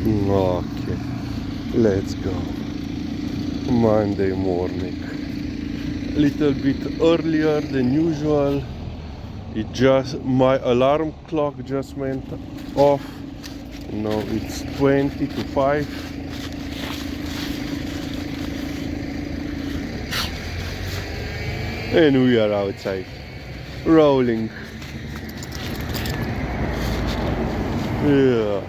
Okay, let's go. Monday morning. A little bit earlier than usual. My alarm clock just went off. It's 20 to 5. And we are outside, rolling. Yeah.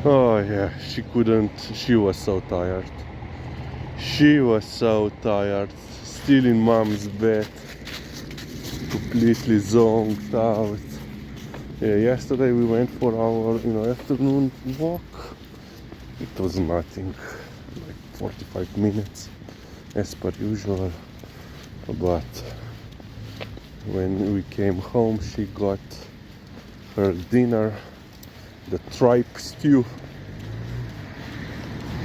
Oh yeah, she was so tired. She was so tired, still in mom's bed, completely zoned out. Yeah, yesterday we went for our, afternoon walk. It was nothing, like 45 minutes as per usual. But when we came home, she got her dinner, the tripe stew,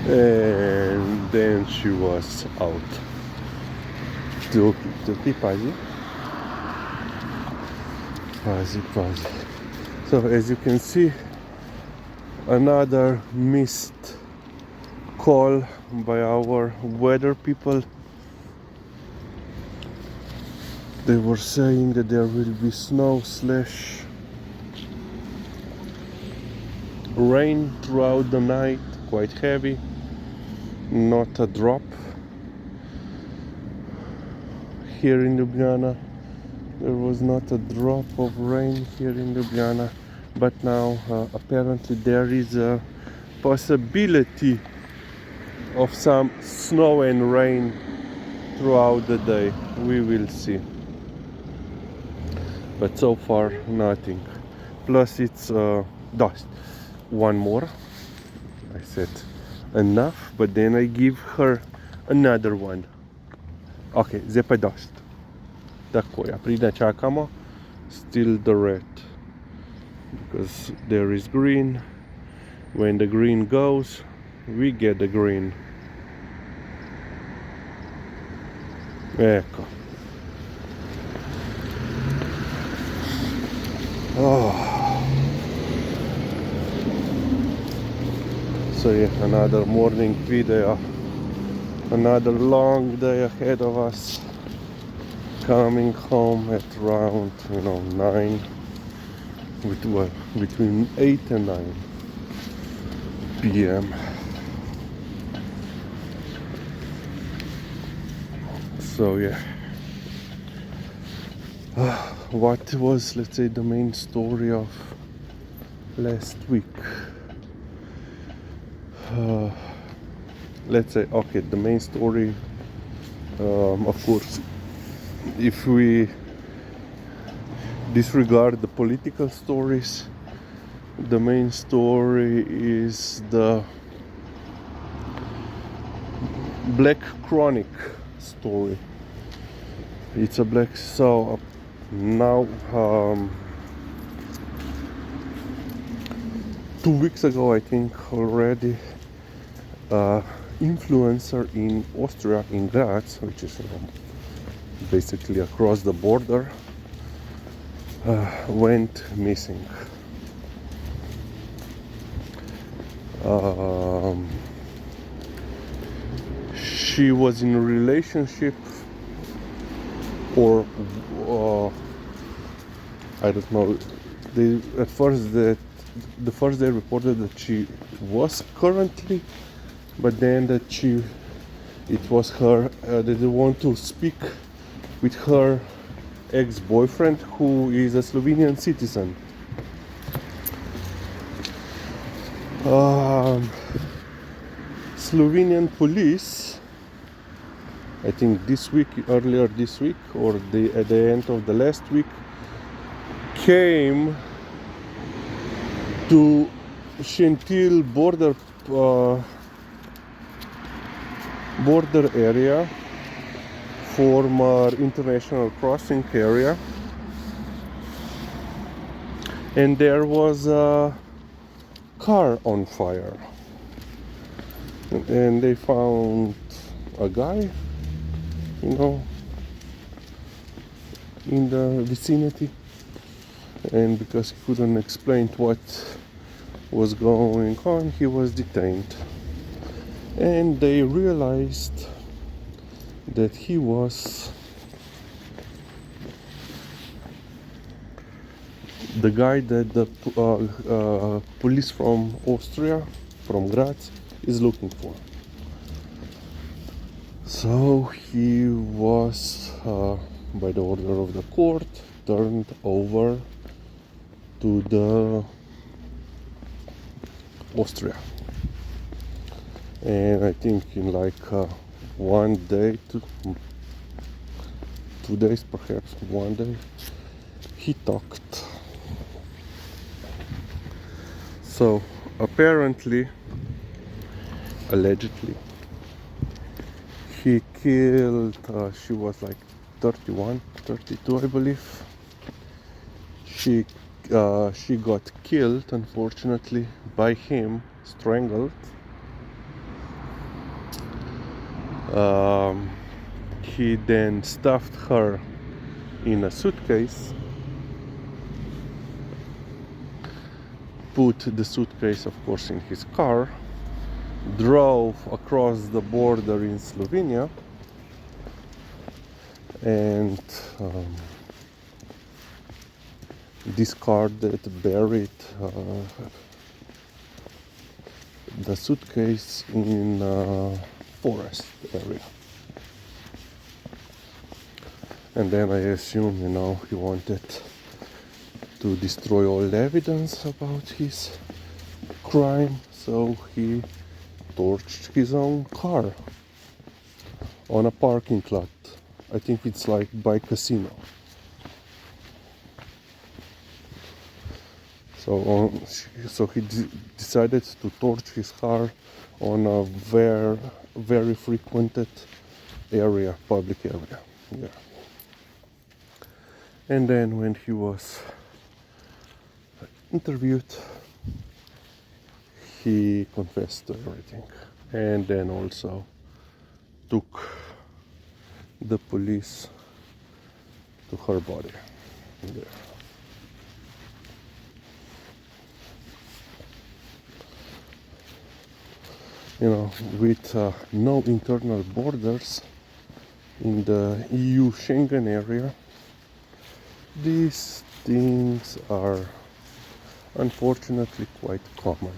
and then she was out. Pazi. So as you can see, another missed call by our weather people. They were saying that there will be snow/rain throughout the night, quite heavy, not a drop here in Ljubljana. There was not a drop of rain here in Ljubljana, but now apparently there is a possibility of some snow and rain throughout the day. We will see. But so far nothing. Plus it's dust. One more. I said enough, but then I give her another one. Ok, zepa dust. Tako, ja pride čakamo. Still the red. Because there is green. When the green goes, we get the green. Ecco. Oh. So yeah, another morning video. Another long day ahead of us. Coming home at around 9, between 8 and 9 p.m. So yeah, what was, let's say, the main story of last week? Let's say, okay, the main story, of course, if we disregard the political stories, the main story is the Black Chronic story. It's a black, so now 2 weeks ago, I think already, influencer in Austria, in Graz, which is basically across the border, went missing. She was in a relationship, or I don't know. The first they reported that she was currently, but then that it was her. They didn't want to speak with her ex-boyfriend, who is a Slovenian citizen. Slovenian police, I think earlier this week, or at the end of the last week, came to Šentilj border area, former international crossing area, and there was a car on fire, and they found a guy, in the vicinity, and because he couldn't explain what was going on, he was detained. And they realized that he was the guy that the police from Austria, from Graz, is looking for. So he was, by the order of the court, turned over to the Austria. And I think in like 1 day, 2 days, perhaps 1 day, he talked. So apparently, allegedly, he killed, she was like 31, 32, I believe. She got killed, unfortunately, by him, strangled. He then stuffed her in a suitcase, put the suitcase, of course, in his car, drove across the border in Slovenia, and discarded, buried the suitcase in a forest area. And then I assume, he wanted to destroy all the evidence about his crime, so he torched his own car on a parking lot. I think it's like by casino. So he decided to torch his car on a very frequented area, public area. Yeah. And then when he was interviewed, he confessed to everything, and then also took the police to her body. Yeah. With no internal borders in the EU Schengen area, these things are unfortunately quite common.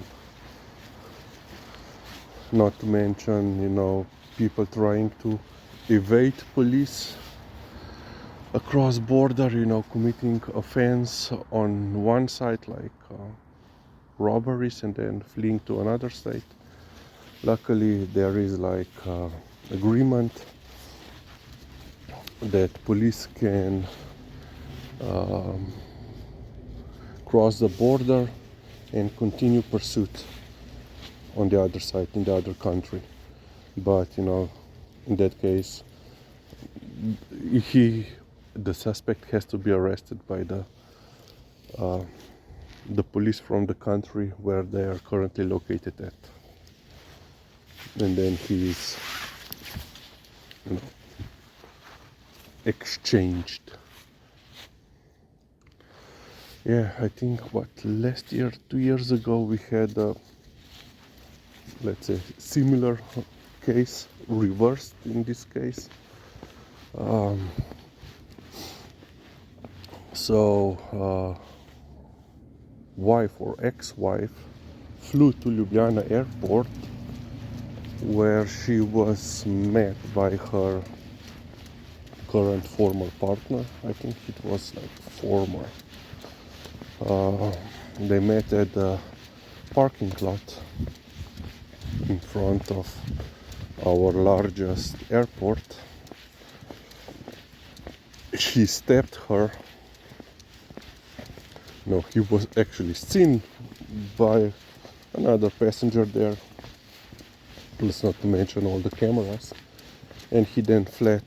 Not to mention, people trying to evade police across border, committing offense on one side, like robberies, and then fleeing to another state. Luckily, there is like agreement that police can cross the border and continue pursuit on the other side, in the other country. But in that case, the suspect has to be arrested by the police from the country where they are currently located at, and then he is exchanged. Yeah, I think last year, 2 years ago, we had a, let's say, similar case, reversed in this case. Wife or ex-wife flew to Ljubljana airport, where she was met by her current former partner. I think it was like former. They met at the parking lot in front of our largest airport. He stabbed her. No, he was actually seen by another passenger there. Let's not to mention all the cameras. And he then fled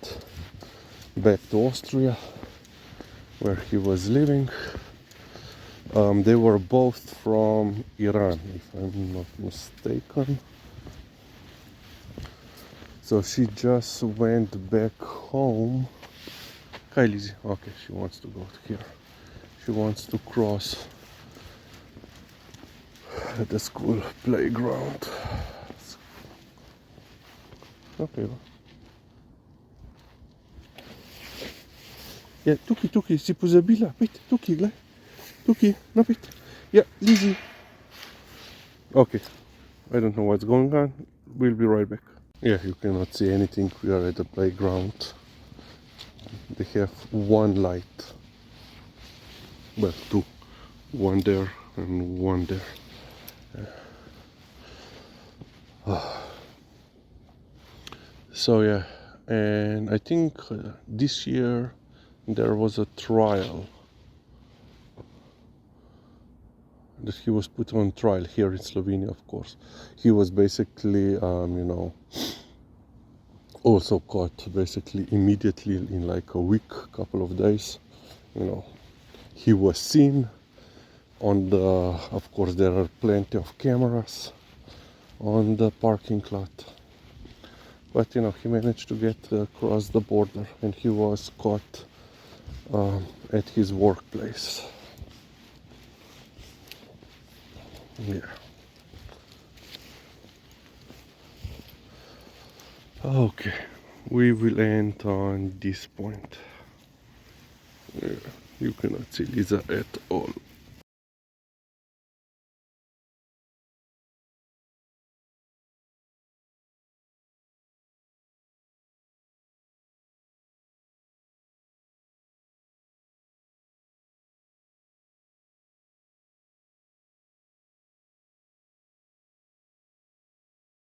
back to Austria, where he was living. They were both from Iran, if I'm not mistaken. So she just went back home. Hi, Lizzie. Okay, she wants to go here. She wants to cross at the school playground. Okay. Yeah, Tuki, si pozabila, pojdi, Tuki, glej. Tuki, napit. Yeah, Lizzie. Okay, I don't know what's going on. We'll be right back. Yeah, you cannot see anything. We are at the playground. They have one light. Well, two. One there and one there. So yeah, and I think this year there was a trial that he was put on trial here in Slovenia, of course. He was basically, also caught basically immediately in like a week, couple of days. He was seen on the, of course, there are plenty of cameras on the parking lot. But he managed to get across the border, and he was caught at his workplace. Yeah. Okay, we will end on this point. Yeah, you cannot see Lisa at all.